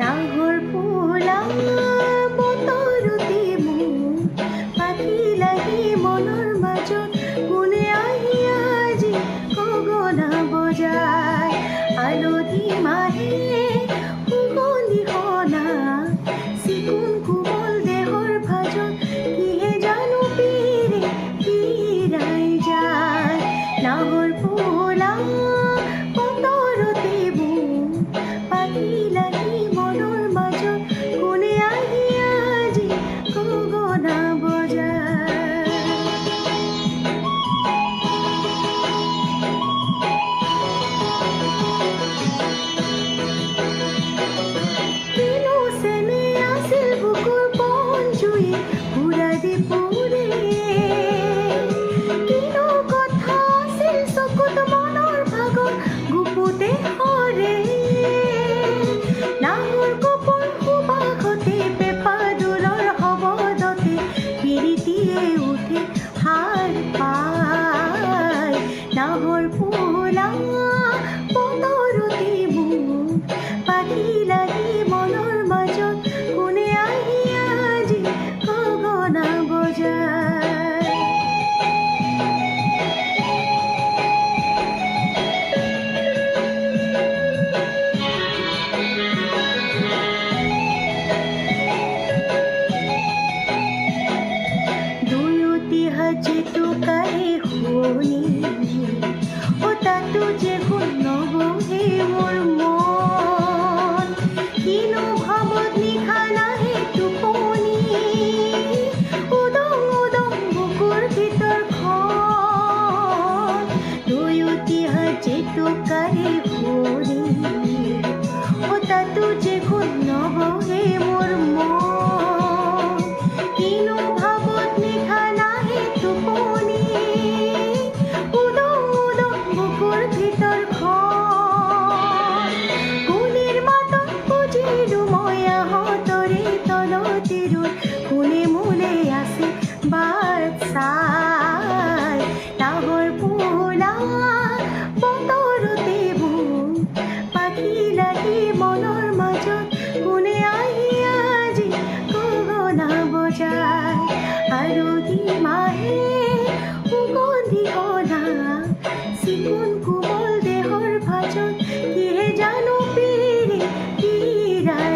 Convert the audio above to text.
নাহৰ ফুলা বতৰতে মোৰ পাখি লাগি মনৰ মাজত কোনে আহি আজি গগনা বজায় আলতী মাহে সুগন্ধি সনা চিকুণ কোমল দেহৰ ভাজত কিহে জানো পীৰে পীৰাই যায় নাহৰ ফুলা বতৰতে মোৰ পাখি লাগি মনৰ মাজত কোনে আহি আজি গগনা বজায় কিনো চেনে আছিল বুকুৰ বন জুই পুৰা দি পুৰে কিনো কথা আছিল চকুত মনৰ ভাগৰ গুপুতে সৰে নাহৰ কপোৰ সুবাসতে পেপাদুলৰ শব্দতে পিৰিতিয়ে উঠে সাৰ পায় নাহৰ ফুলা বতৰতে মোৰ পাখি লাগি মনৰ মাজত কোনে আহি আজি গগনা বজায় দুয়োটি হাজে টোকাৰে শুৱনি ও তাতো যে শুন নবহে মোৰ মন কিনো ভাৱত নিশা নাহে টোপনি উদং উদং বুকুৰ ভিতৰখন দুয়োটি হাজে টোকাৰে শুৱনি ও তাতো যে শুন নবহে মোৰ মন কিনো ভাৱত নিশা নাহে টোপনি উদং উদং বুকুৰ ভিতৰখন কোনেৰ মাতত বুজিলো মই আহঁতৰে তলতে ৰৈ কোনে মোলে আছে বাট চাই নাহৰ ফুলা বতৰতে মোৰ পাখি লাগি মনৰ মাজত কোনে আহি আজি গগনা বজায় আলতী মাহে সুগন্ধি সনা চিকুণ কোমল দেহৰ ভাজত কিহে জানো পীৰে পীৰাই